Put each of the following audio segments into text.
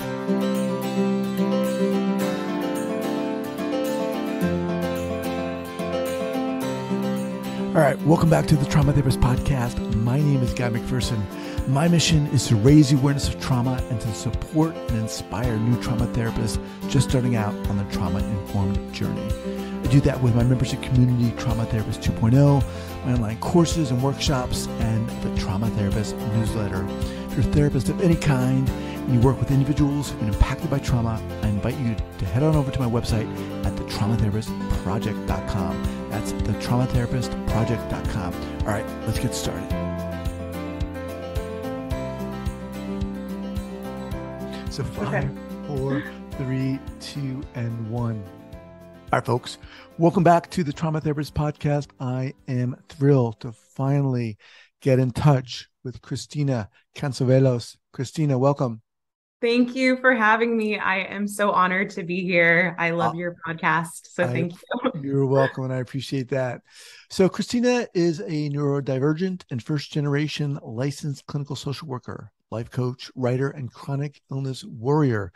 All right, welcome back to the Trauma Therapist Podcast. My name is Guy McPherson. My mission is to raise the awareness of trauma and to support and inspire new trauma therapists just starting out on their trauma-informed journey. I do that with my membership community, Trauma Therapist 2.0, my online courses and workshops, and the Trauma Therapist newsletter. If you're a therapist of any kind and you work with individuals who've been impacted by trauma, I invite you to head on over to my website at thetraumatherapistproject.com. That's thetraumatherapistproject.com. All right, let's get started. So 5, 4, 3, 2, and 1. All right, folks, welcome back to the Trauma Therapist Podcast. I am thrilled to finally get in touch with Cristina Cancevelos. Cristina, welcome. Thank you for having me. I am so honored to be here. I love your podcast. So thank you. You're welcome. And I appreciate that. So Cristina is a neurodivergent and first-generation licensed clinical social worker, life coach, writer, and chronic illness warrior.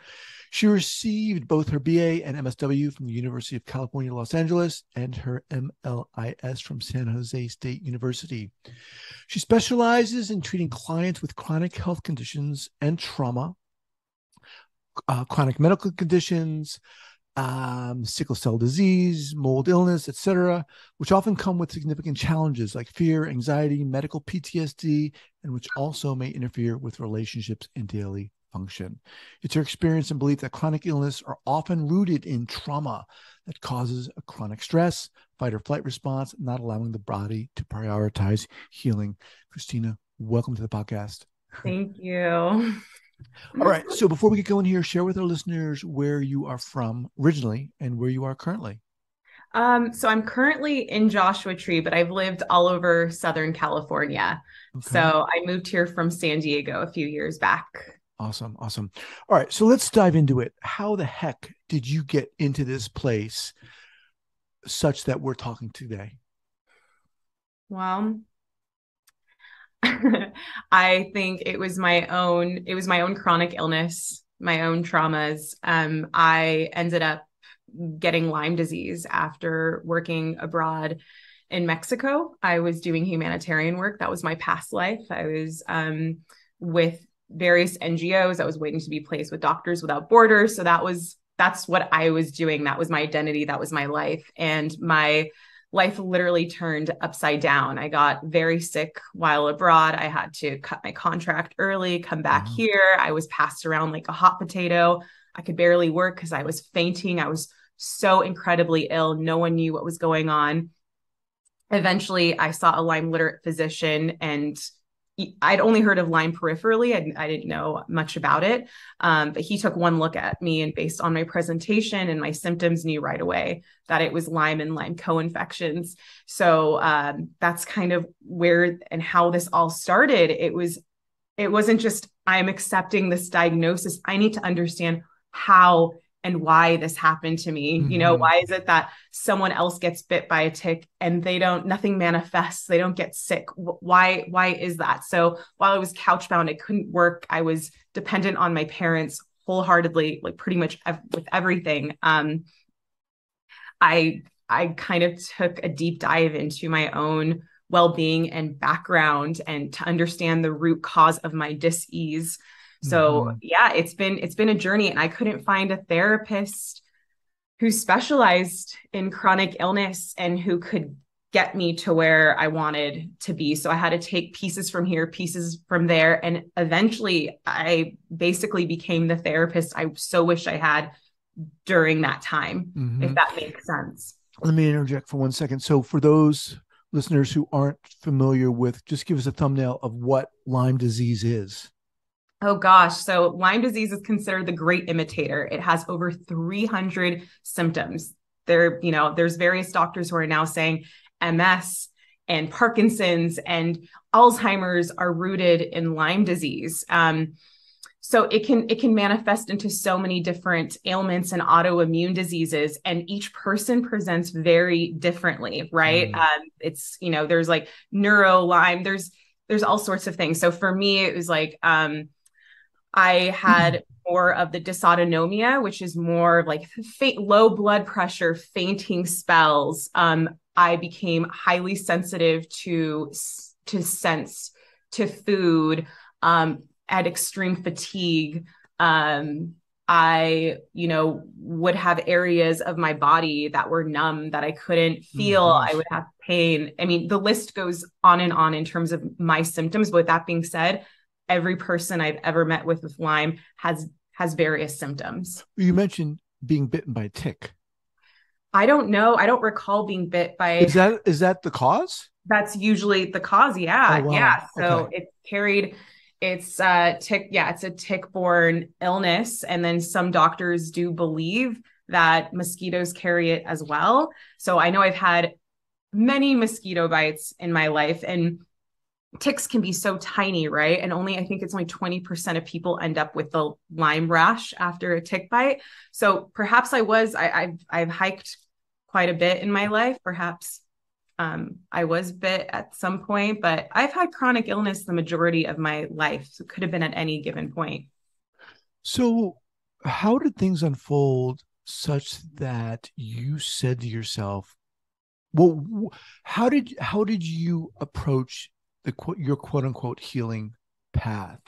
She received both her BA and MSW from the University of California, Los Angeles, and her MLIS from San Jose State University. She specializes in treating clients with chronic health conditions and trauma, chronic medical conditions, sickle cell disease, mold illness, etc., which often come with significant challenges like fear, anxiety, medical PTSD, and which also may interfere with relationships and daily function. It's her experience and belief that chronic illness are often rooted in trauma that causes a chronic stress, fight or flight response, not allowing the body to prioritize healing. Cristina, welcome to the podcast. Thank you. All right. So before we get going here, share with our listeners where you are from originally and where you are currently. So I'm currently in Joshua Tree, but I've lived all over Southern California. Okay. So I moved here from San Diego a few years back. Awesome. Awesome. All right. So let's dive into it. How the heck did you get into this place such that we're talking today? Well, I think it was my own chronic illness, my own traumas. I ended up getting Lyme disease after working abroad in Mexico. I was doing humanitarian work. That was my past life. I was with various NGOs. I was waiting to be placed with Doctors Without Borders. So that's what I was doing. That was my identity. That was my life. And my life literally turned upside down. I got very sick while abroad. I had to cut my contract early, come back here. I was passed around like a hot potato. I could barely work because I was fainting. I was so incredibly ill. No one knew what was going on. Eventually, I saw a Lyme literate physician, and I'd only heard of Lyme peripherally. I didn't know much about it. But he took one look at me, and based on my presentation and my symptoms, knew right away that it was Lyme and Lyme co-infections. So that's kind of where and how this all started. It wasn't just, I'm accepting this diagnosis. I need to understand how and why this happened to me. Mm-hmm. You know, why is it that someone else gets bit by a tick and nothing manifests, they don't get sick? Why is that? So while I was couchbound, I couldn't work. I was dependent on my parents wholeheartedly, like pretty much with everything. I kind of took a deep dive into my own well-being and background and to understand the root cause of my dis-ease. So yeah, it's been a journey, and I couldn't find a therapist who specialized in chronic illness and who could get me to where I wanted to be. So I had to take pieces from here, pieces from there. And eventually I basically became the therapist I so wish I had during that time, if that makes sense. Let me interject for 1 second. So for those listeners who aren't familiar with, just give us a thumbnail of what Lyme disease is. Oh gosh. So Lyme disease is considered the great imitator. It has over 300 symptoms. There's various doctors who are now saying MS and Parkinson's and Alzheimer's are rooted in Lyme disease. So it can manifest into so many different ailments and autoimmune diseases, and each person presents very differently, right? It's, there's like neuro Lyme, there's all sorts of things. So for me, it was like, I had more of the dysautonomia, which is more of like low blood pressure, fainting spells. I became highly sensitive to sense, to food, at extreme fatigue. I, would have areas of my body that were numb that I couldn't Oh my feel. I gosh. would have pain. I mean, the list goes on and on in terms of my symptoms. But with that being said, every person I've ever met with Lyme has various symptoms. You mentioned being bitten by a tick. I don't know. I don't recall being bit by. Is that the cause? That's usually the cause. Oh Yeah, wow. yeah. Okay. So it's carried. It's tick. Yeah, it's a tick-borne illness, and then some doctors do believe that mosquitoes carry it as well. So I know I've had many mosquito bites in my life, and ticks can be so tiny, right? And I think it's only 20% of people end up with the Lyme rash after a tick bite. So perhaps I've hiked quite a bit in my life. Perhaps I was bit at some point, but I've had chronic illness the majority of my life. So it could have been at any given point. So, how did things unfold such that you said to yourself, "Well, how did you approach your quote unquote healing path?"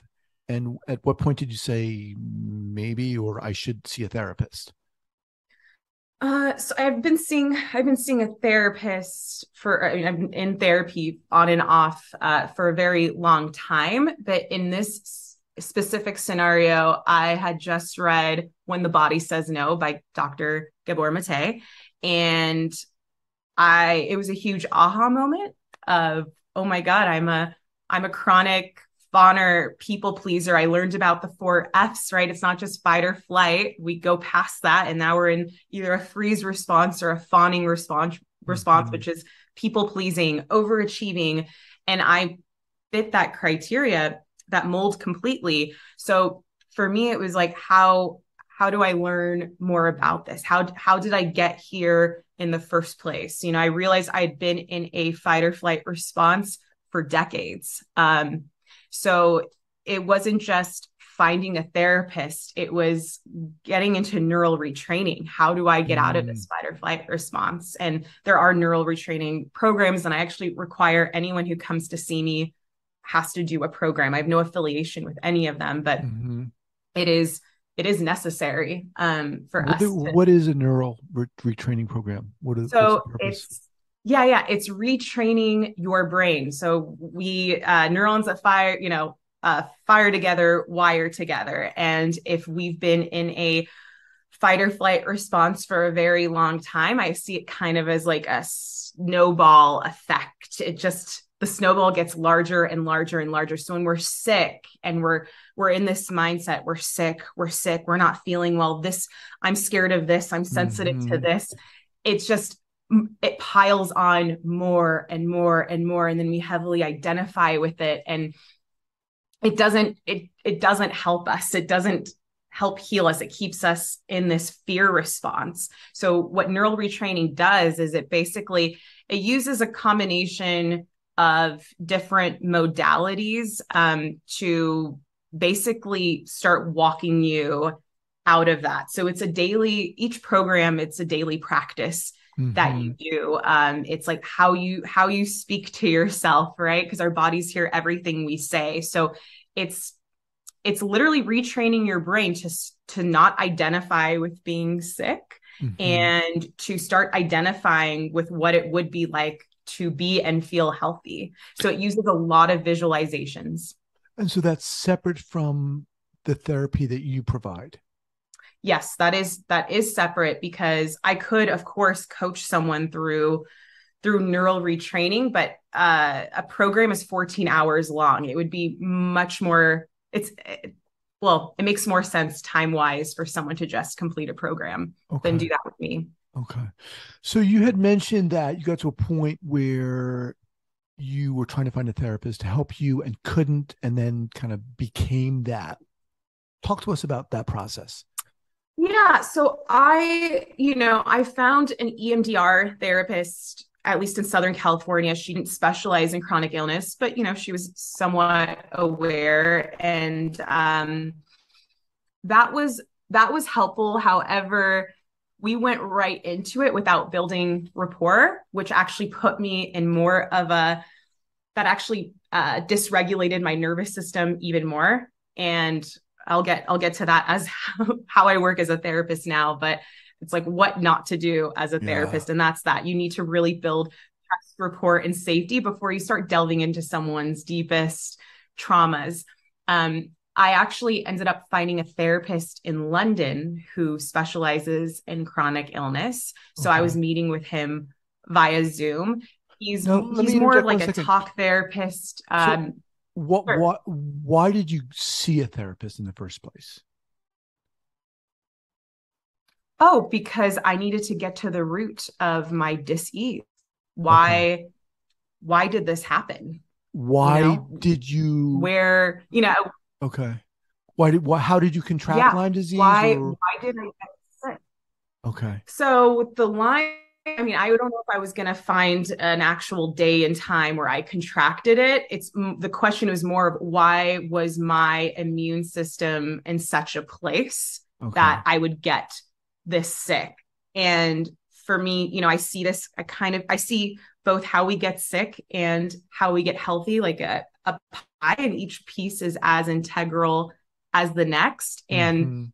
And at what point did you say maybe or I should see a therapist? So I've been seeing a therapist I've been in therapy on and off for a very long time. But in this specific scenario, I had just read When the Body Says No by Dr. Gabor Mate. And it was a huge aha moment of, oh my God, I'm a chronic fawner people pleaser. I learned about the 4 F's, right? It's not just fight or flight. We go past that. And now we're in either a freeze response or a fawning response, Mhm. which is people pleasing, overachieving. And I fit that criteria, that mold completely. So for me, it was like, how do I learn more about this? How did I get here in the first place? I realized I had been in a fight or flight response for decades. So it wasn't just finding a therapist, it was getting into neural retraining. How do I get out of Mm. this fight or flight response? And there are neural retraining programs, and I actually require anyone who comes to see me has to do a program. I have no affiliation with any of them, but Mhm. it is necessary for What us to. what is a neural retraining program? What's the So purpose? it's retraining your brain. So we neurons that fire together, wire together. And if we've been in a fight or flight response for a very long time, I see it kind of as like a snowball effect. The snowball gets larger and larger and larger. So when we're sick and we're in this mindset, we're not feeling well. I'm scared of this, I'm sensitive to Hmm. this. It's just it piles on more and more and more, and then we heavily identify with it, and it doesn't help us. It doesn't help heal us. It keeps us in this fear response. So what neural retraining does is it uses a combination of different modalities to basically start walking you out of that. So each program, it's a daily practice that you Hmm. do. It's like how you speak to yourself, right? Because our bodies hear everything we say. So it's it's literally retraining your brain to not identify with being sick, Hmm. and to start identifying with what it would be like to be and feel healthy. So it uses a lot of visualizations. And so that's separate from the therapy that you provide. Yes, that is separate, because I could, of course, coach someone through neural retraining, but a program is 14 hours long. It would be much more. It makes more sense time wise for someone to just complete a program than do Okay. that with me. Okay. So you had mentioned that you got to a point where you were trying to find a therapist to help you and couldn't, and then kind of became that. Talk to us about that process. Yeah, so I found an EMDR therapist, at least in Southern California. She didn't specialize in chronic illness, but she was somewhat aware. And that was that was helpful. However, we went right into it without building rapport, which actually put me in more of a that actually dysregulated my nervous system even more. And I'll get to that as how I work as a therapist now, but it's like what not to do as a Yeah. therapist. And that's that you need to really build trust, rapport, and safety before you start delving into someone's deepest traumas. I actually ended up finding a therapist in London who specializes in chronic illness. So I Okay. was meeting with him via Zoom. He's Now, let he's me more of interject one like a second. talk therapist. So, Sure. why did you see a therapist in the first place? Oh, because I needed to get to the root of my dis-ease. Okay. Why did this happen? You Why know, did you, where, you know, okay. How did you contract yeah, Lyme disease or, why did I get sick? okay. So with the Lyme, I mean, I don't know if I was going to find an actual day and time where I contracted it. The question was more of why was my immune system in such a place Okay. that I would get this sick? And for me, I see this, I see both how we get sick and how we get healthy, like a pie, and each piece is as integral as the next. And Hmm.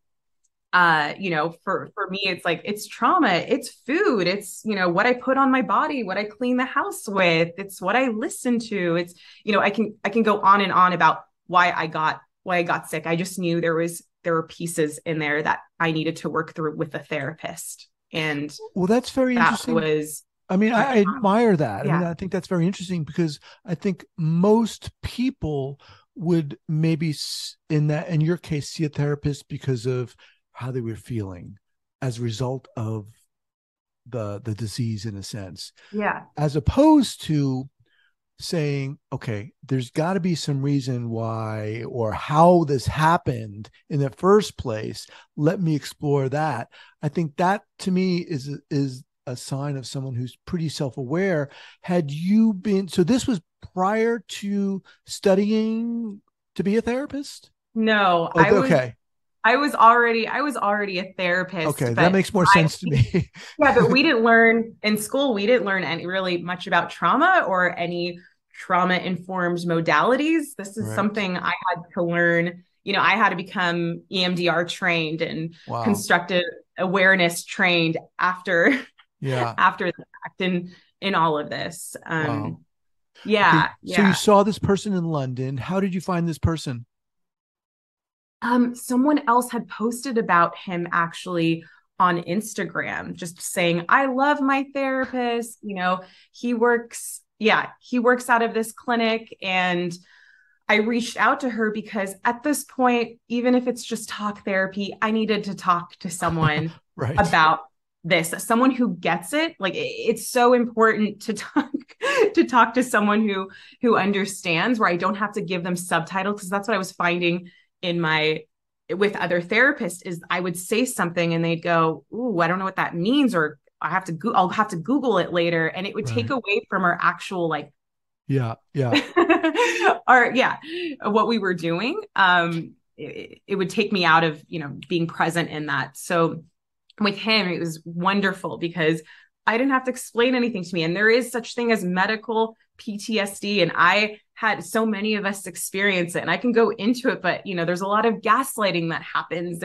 for me it's like it's trauma, it's food, it's what I put on my body, what I clean the house with, it's what I listen to, it's I can go on and on about why I got sick. I just knew there were pieces in there that I needed to work through with a therapist, and Well, that's very that interesting. was I mean, my I admire that. I mean, yeah. I think that's very interesting because I think most people would maybe, in your case, see a therapist because of how they were feeling as a result of the disease, in a sense, Yeah. as opposed to saying, okay, there's got to be some reason why or how this happened in the first place. Let me explore that. I think that to me is a sign of someone who's pretty self-aware. Had you been, so this was prior to studying to be a therapist? No, Oh, okay. I was already a therapist, Okay, that but makes more sense to me. yeah, but we didn't learn in school, we didn't learn any really much about trauma or any trauma informed modalities. This is Right. something I had to learn. I had to become EMDR trained and Wow. constructive awareness trained after Yeah. after the fact in all of this. Wow. Okay. Yeah, So you yeah. saw this person in London. How did you find this person? Someone else had posted about him actually on Instagram, just saying, I love my therapist. He works out of this clinic. And I reached out to her because at this point, even if it's just talk therapy, I needed to talk to someone Right. about this, someone who gets it. Like it's so important to talk to someone who understands, where I don't have to give them subtitles, because that's what I was finding in my with other therapists is I would say something and they'd go, "Ooh, I don't know what that means," or I'll have to Google it later, and it would take Right. away from our actual like Yeah. Yeah. or yeah, what we were doing. It would take me out of being present in that. So with him it was wonderful because I didn't have to explain anything to me, and there is such thing as medical PTSD, and I had so many of us experience it, and I can go into it, but there's a lot of gaslighting that happens.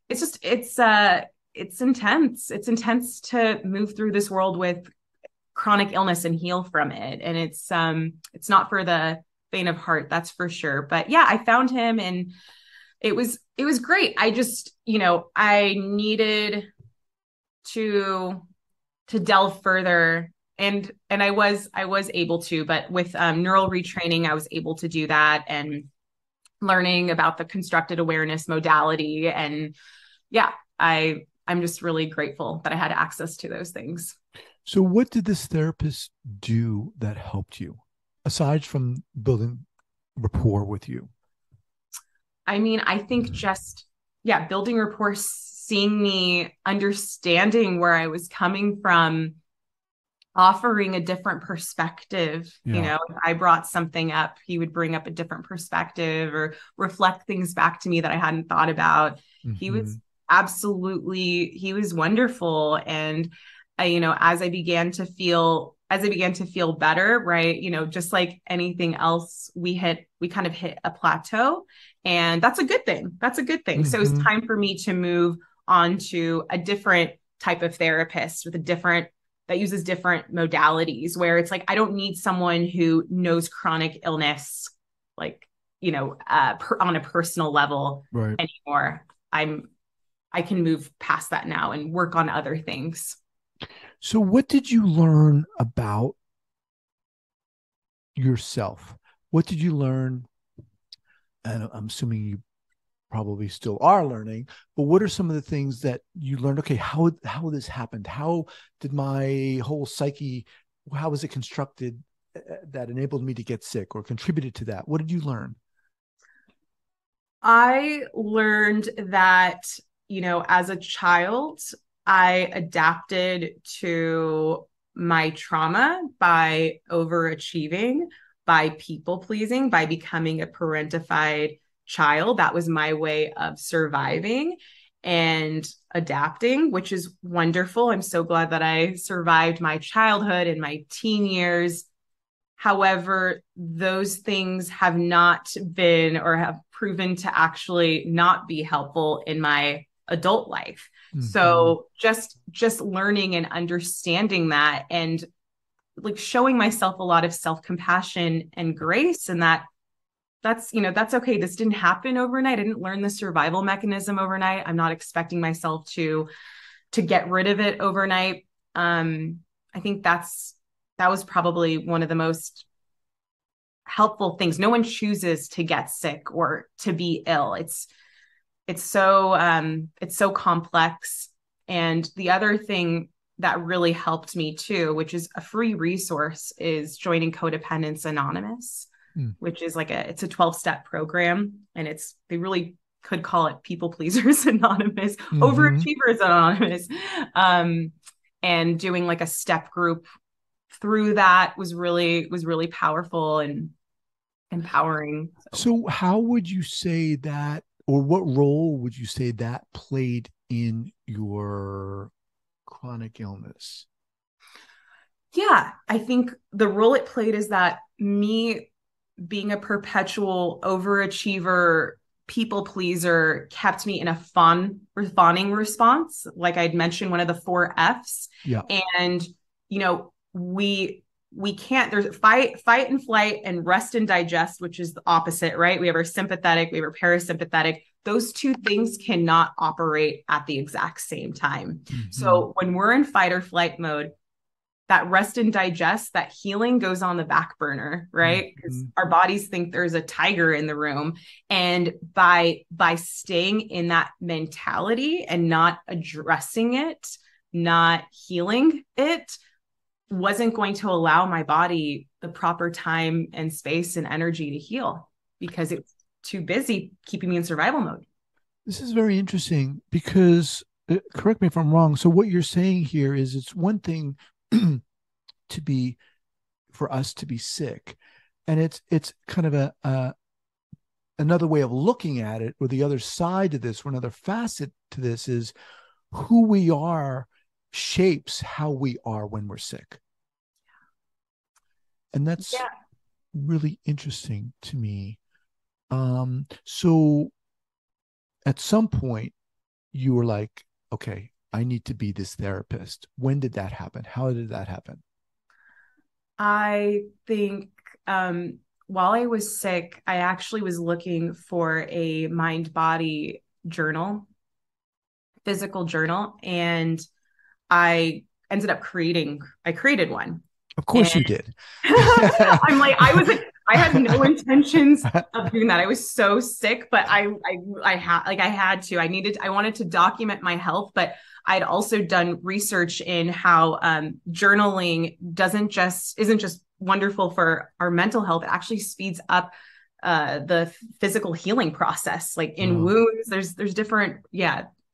It's intense. It's intense to move through this world with chronic illness and heal from it, and it's not for the faint of heart, that's for sure. But yeah, I found him, and it was great. I just I needed to delve further, and I was able to, but with neural retraining I was able to do that, and learning about the constructed awareness modality. And yeah, I'm just really grateful that I had access to those things. So, what did this therapist do that helped you, aside from building rapport with you? I mean, I think just, yeah, building rapport, seeing me, understanding where I was coming from, offering a different perspective. Yeah. You know, if I brought something up, he would bring up a different perspective or reflect things back to me that I hadn't thought about. He was he was wonderful. And you know, as I began to feel better, right, you know, just like anything else, we kind of hit a plateau, and that's a good thing. That's a good thing. So it's time for me to move on to a different type of therapist with that uses different modalities, where it's like, I don't need someone who knows chronic illness, like, you know, on a personal level anymore. I can move past that now and work on other things. So what did you learn about yourself? What did you learn? And I'm assuming you probably still are learning, but what are some of the things that you learned? Okay, how this happened? How did my whole psyche, how was it constructed that enabled me to get sick or contributed to that? What did you learn? I learned that, you know, as a child, I adapted to my trauma by overachieving, by people pleasing, by becoming a parentified child. That was my way of surviving and adapting, which is wonderful. I'm so glad that I survived my childhood and my teen years. However, those things have not been or have proven to actually not be helpful in my adult life. So just learning and understanding that, and like showing myself a lot of self-compassion and grace, and that's, you know, that's okay. This didn't happen overnight. I didn't learn the survival mechanism overnight. I'm not expecting myself to get rid of it overnight. I think that was probably one of the most helpful things. No one chooses to get sick or to be ill. It's so complex. And the other thing that really helped me too, which is a free resource, is joining Codependence Anonymous, which is like it's a 12-step program. And they really could call it People Pleasers Anonymous, Overachievers Anonymous. And doing like a step group through that was really powerful and empowering. So how would you say that, or what role would you say that played in your chronic illness? Yeah, I think the role it played is that me being a perpetual overachiever, people pleaser, kept me in a fawning response. Like I'd mentioned, one of the 4 F's. Yeah. And, you know, we can't, there's fight and flight and rest and digest, which is the opposite, right? We have our sympathetic, we have our parasympathetic. Those two things cannot operate at the exact same time. So when we're in fight or flight mode, that rest and digest, that healing goes on the back burner, right? Because our bodies think there's a tiger in the room. And by staying in that mentality and not addressing it, not healing it, wasn't going to allow my body the proper time and space and energy to heal, because it's too busy keeping me in survival mode. This is very interesting because, correct me if I'm wrong. So what you're saying here is it's one thing for us to be sick, and it's kind of another way of looking at it, or the other side to this, or another facet to this, is who we are shapes how we are when we're sick. And that's really interesting to me. So at some point you were like, okay, I need to be this therapist. When did that happen? How did that happen? I think while I was sick, I actually was looking for a mind-body journal, physical journal, and I ended up created one. Of course you did. I'm like, I had no intentions of doing that. I was so sick, but I wanted to document my health, but I'd also done research in how journaling isn't just wonderful for our mental health. It actually speeds up the physical healing process. Like in wounds, there's different,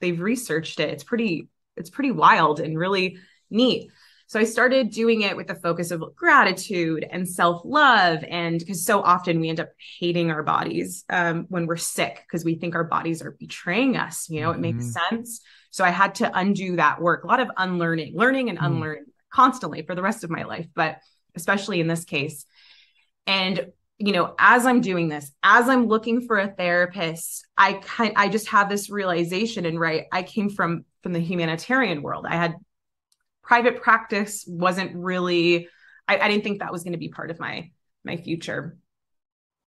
they've researched it. It's pretty wild and really neat. So I started doing it with the focus of gratitude and self-love. And because so often we end up hating our bodies when we're sick because we think our bodies are betraying us. It makes sense. So I had to undo that work, a lot of learning and unlearning constantly for the rest of my life, but especially in this case. And as I'm doing this, as I'm looking for a therapist, I just have this realization. And I came from the humanitarian world. I had private practice wasn't really, I didn't think that was going to be part of my future.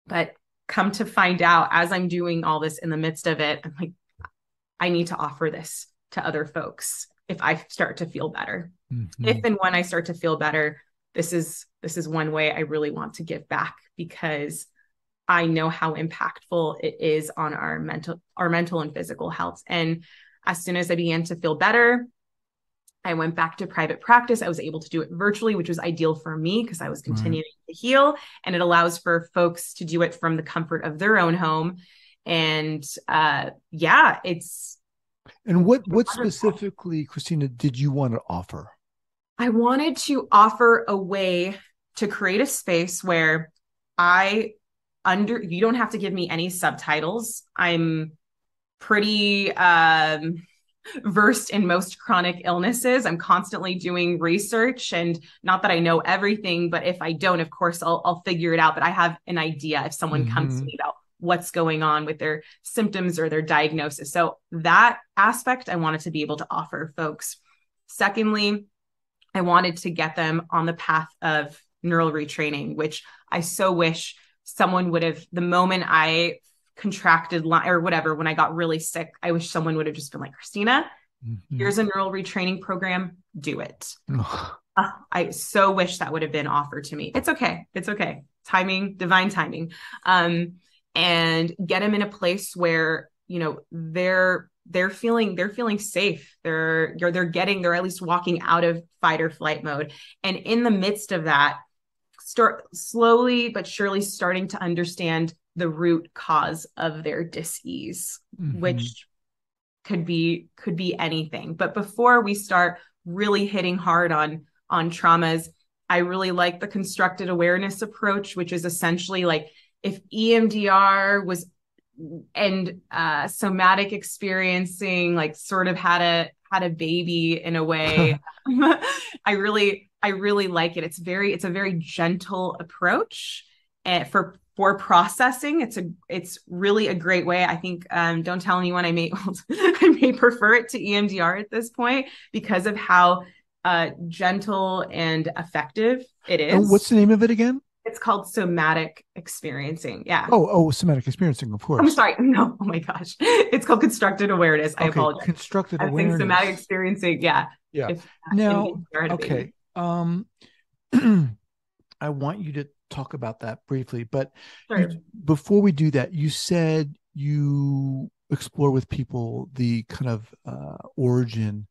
But come to find out, as I'm doing all this in the midst of it, I'm like, I need to offer this to other folks if I start to feel better. If and when I start to feel better, this is one way I really want to give back, because I know how impactful it is on our mental and physical health. And as soon as I began to feel better, I went back to private practice. I was able to do it virtually, which was ideal for me because I was continuing to heal, and it allows for folks to do it from the comfort of their own home. And it's. And what specifically, Christina, did you want to offer? I wanted to offer a way to create a space where you don't have to give me any subtitles. I'm pretty versed in most chronic illnesses. I'm constantly doing research, and not that I know everything, but if I don't, of course, I'll figure it out. But I have an idea if someone comes to me about what's going on with their symptoms or their diagnosis. So that aspect I wanted to be able to offer folks. Secondly, I wanted to get them on the path of neural retraining, which I so wish someone would have, the moment I contracted or whatever, when I got really sick, I wish someone would have just been like, Christina, here's a neural retraining program, do it. I so wish that would have been offered to me. It's okay. Timing, divine timing. And get them in a place where, they're feeling safe. They're at least walking out of fight or flight mode. And in the midst of that, start slowly but surely starting to understand the root cause of their dis-ease, which could be anything. But before we start really hitting hard on traumas, I really like the constructed awareness approach, which is essentially like if EMDR was and somatic experiencing like sort of had a baby in a way. I really like it. It's a very gentle approach for processing. It's really a great way. I think don't tell anyone I may prefer it to EMDR at this point because of how gentle and effective it is. And what's the name of it again? It's called somatic experiencing. Yeah. Oh, somatic experiencing, of course. I'm sorry. No. Oh my gosh. It's called constructed awareness. I apologize. Constructed awareness. Somatic experiencing. Yeah. Yeah. Now, okay. I want you to talk about that briefly, but before we do that, you said you explore with people the kind of origin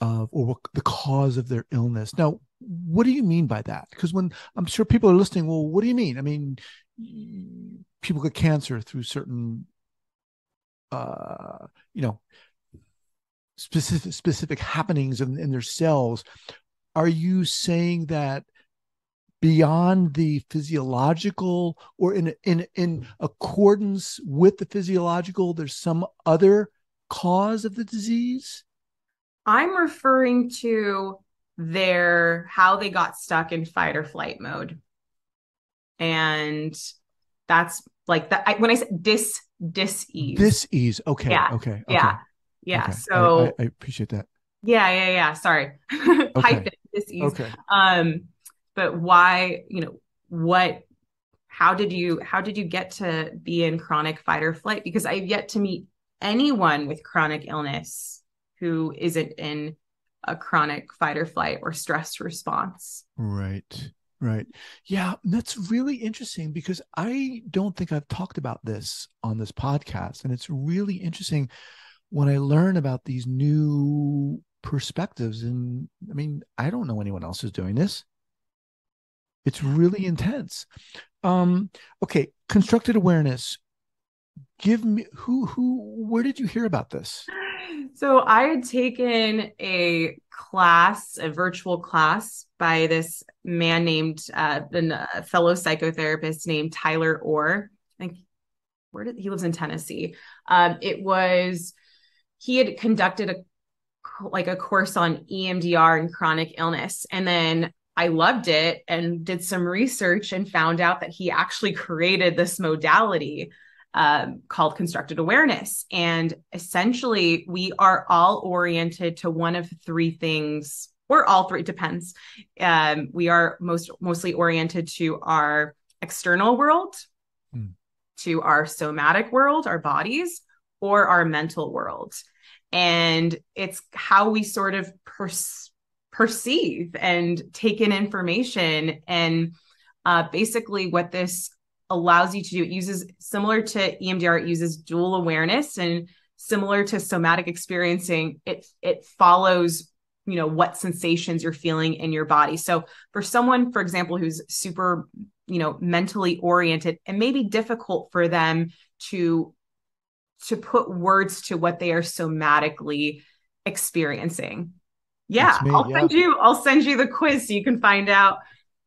of or what the cause of their illness. Now, what do you mean by that? Because when I'm sure people are listening, well, what do you mean? I mean, people get cancer through certain, specific happenings in their cells. Are you saying that beyond the physiological or in accordance with the physiological, there's some other cause of the disease? I'm referring to how they got stuck in fight or flight mode. And that's like that. When I said dis-ease. Dis-ease. Okay. Yeah. Okay. Yeah. Yeah. Okay. So I appreciate that. Yeah. Sorry. Okay. Dis-ease. Okay. But why, how did you get to be in chronic fight or flight? Because I've yet to meet anyone with chronic illness who isn't in a chronic fight or flight or stress response. Right. Yeah, that's really interesting because I don't think I've talked about this on this podcast. And it's really interesting when I learn about these new perspectives. And I mean, I don't know anyone else who's doing this. It's really intense. Okay. Constructed awareness. Give me where did you hear about this? So I had taken a class, a virtual class by this man named a fellow psychotherapist named Tyler Orr. I think he lives in Tennessee. He had conducted a course on EMDR and chronic illness. And then I loved it and did some research and found out that he actually created this modality called constructed awareness. And essentially, we are all oriented to one of three things, or all three, it depends. We are mostly oriented to our external world, to our somatic world, our bodies, or our mental world. And it's how we sort of perceive and take in information. And basically what this allows you to do, it uses, similar to EMDR, it uses dual awareness, and similar to somatic experiencing, it follows, what sensations you're feeling in your body. So for someone, for example, who's super, mentally oriented, it may be difficult for them to put words to what they are somatically experiencing. Yeah, I'll send you the quiz so you can find out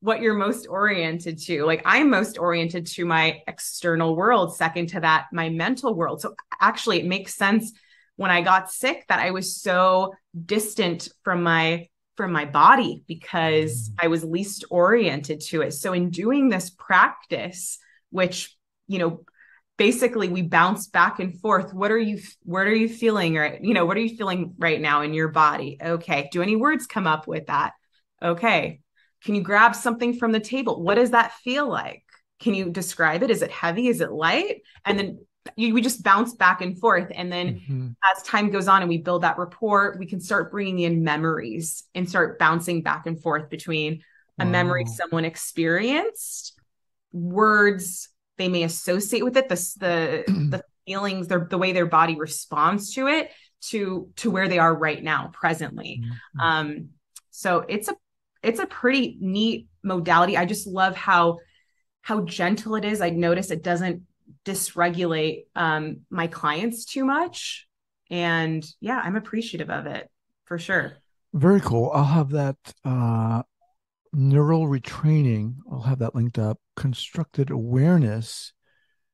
what you're most oriented to. Like, I'm most oriented to my external world, second to that, my mental world. So actually it makes sense when I got sick that I was so distant from my body, because I was least oriented to it. So in doing this practice, which, basically we bounce back and forth. What are you feeling? Right. What are you feeling right now in your body? Okay. Do any words come up with that? Okay. Can you grab something from the table? What does that feel like? Can you describe it? Is it heavy? Is it light? And then we just bounce back and forth. And then as time goes on and we build that rapport, we can start bringing in memories and start bouncing back and forth between a memory someone experienced, words they may associate with it, the feelings, the way their body responds to it, to where they are right now, presently. So it's a pretty neat modality. I just love how gentle it is. I notice it doesn't dysregulate my clients too much. And yeah, I'm appreciative of it for sure. Very cool. I'll have that neural retraining. I'll have that linked up. Constructed awareness.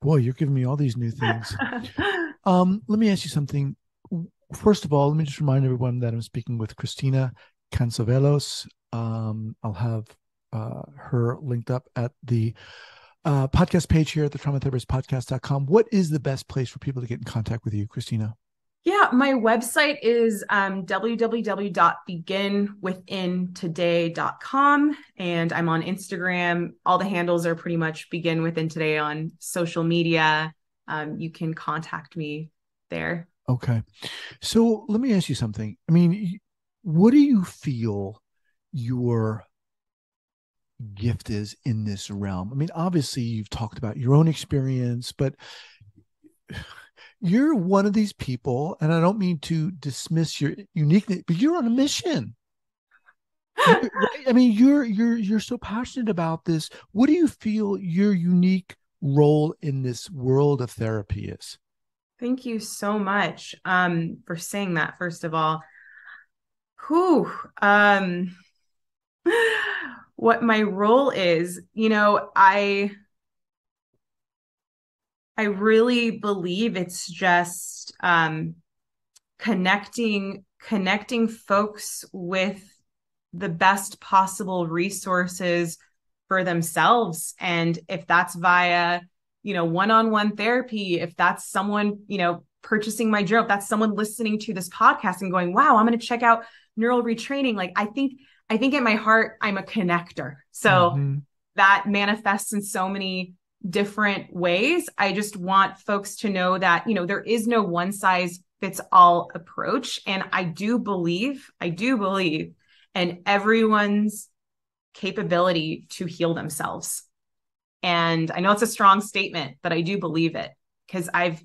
Boy, you're giving me all these new things. Let me ask you something. First of all, let me just remind everyone that I'm speaking with Christina Cansovelos. I'll have her linked up at the podcast page here at the traumatherapistpodcast.com. What is the best place for people to get in contact with you, Christina? Yeah, my website is www.beginwithintoday.com. And I'm on Instagram. All the handles are pretty much Begin Within Today on social media. You can contact me there. Okay. So let me ask you something. I mean, what do you feel your gift is in this realm? I mean, obviously you've talked about your own experience, but you're one of these people, and I don't mean to dismiss your uniqueness, but you're on a mission. I mean, you're so passionate about this. What do you feel your unique role in this world of therapy is? Thank you so much for saying that, first of all. What my role is, I really believe it's just connecting folks with the best possible resources for themselves. And if that's via, one-on-one therapy, if that's someone, purchasing my journal, if that's someone listening to this podcast and going, wow, I'm going to check out neural retraining. Like, I think in my heart, I'm a connector. So that manifests in so many different ways. I just want folks to know that, there is no one size fits all approach. And I do believe in everyone's capability to heal themselves. And I know it's a strong statement, but I do believe it because I've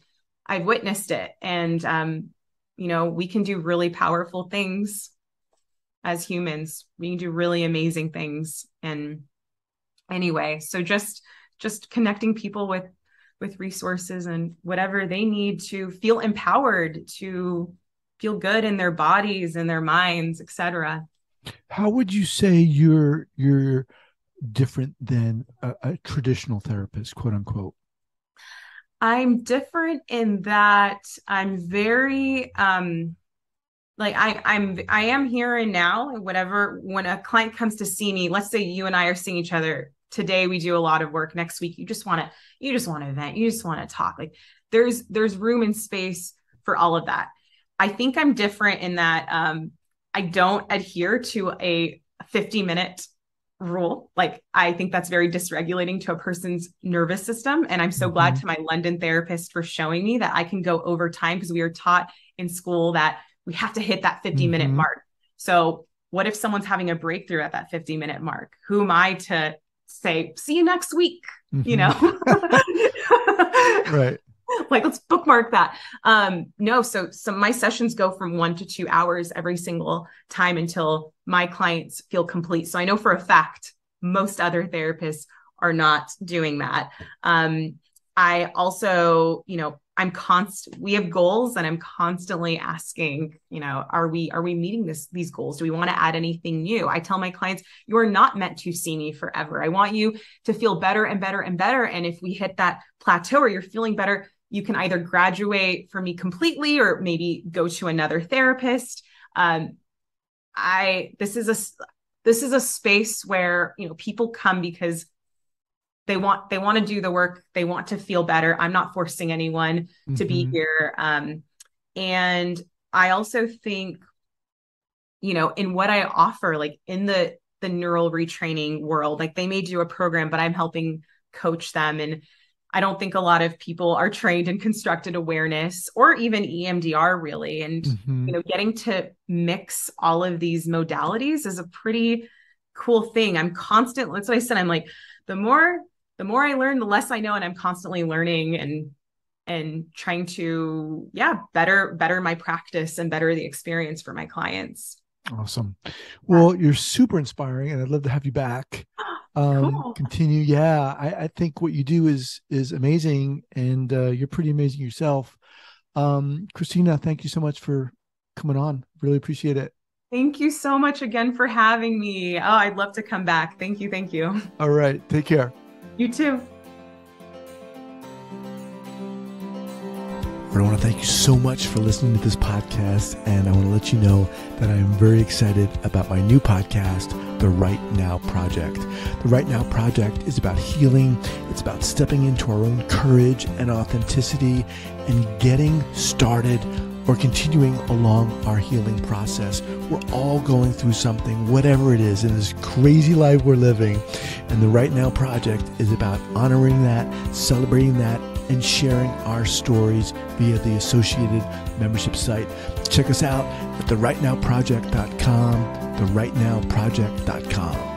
witnessed it. And, we can do really powerful things as humans. We can do really amazing things. And anyway, so just connecting people with resources and whatever they need to feel empowered to feel good in their bodies and their minds, etc. How would you say you're different than a traditional therapist, quote unquote? I'm different in that I'm very like I am here and now. Whatever, when a client comes to see me, let's say you and I are seeing each other today, we do a lot of work. Next week, you just want to vent, you just want to talk. Like there's room and space for all of that. I think I'm different in that I don't adhere to a 50-minute rule. Like I think that's very dysregulating to a person's nervous system. And I'm so glad to my London therapist for showing me that I can go over time, because we are taught in school that we have to hit that 50-minute mark. So what if someone's having a breakthrough at that 50-minute mark? Who am I to say, see you next week, you know? Right. Like, let's bookmark that. No, so my sessions go from 1 to 2 hours every single time until my clients feel complete. So I know for a fact, most other therapists are not doing that. I also, we have goals, and I'm constantly asking, are we meeting these goals? Do we want to add anything new? I tell my clients, you are not meant to see me forever. I want you to feel better and better and better. And if we hit that plateau where you're feeling better, you can either graduate from me completely or maybe go to another therapist. This is a space where, people come because they want to do the work. They want to feel better. I'm not forcing anyone to be here. And I also think, in what I offer, like in the neural retraining world, like they may do a program, but I'm helping coach them. And I don't think a lot of people are trained in constructed awareness or even EMDR really. And, getting to mix all of these modalities is a pretty cool thing. that's what I said. I'm like, the more I learn, the less I know. And I'm constantly learning and trying to, better my practice and better the experience for my clients. Awesome. Well, you're super inspiring, and I'd love to have you back. Cool. Continue. Yeah. I think what you do is amazing, and you're pretty amazing yourself. Christina, thank you so much for coming on. Really appreciate it. Thank you so much again for having me. Oh, I'd love to come back. Thank you. Thank you. All right. Take care. You too. I want to thank you so much for listening to this podcast, and I want to let you know that I am very excited about my new podcast, The Right Now Project. The Right Now Project is about healing. It's about stepping into our own courage and authenticity and getting started or continuing along our healing process. We're all going through something, whatever it is, in this crazy life we're living. And the Right Now Project is about honoring that, celebrating that, and sharing our stories via the associated membership site. Check us out at therightnowproject.com, therightnowproject.com.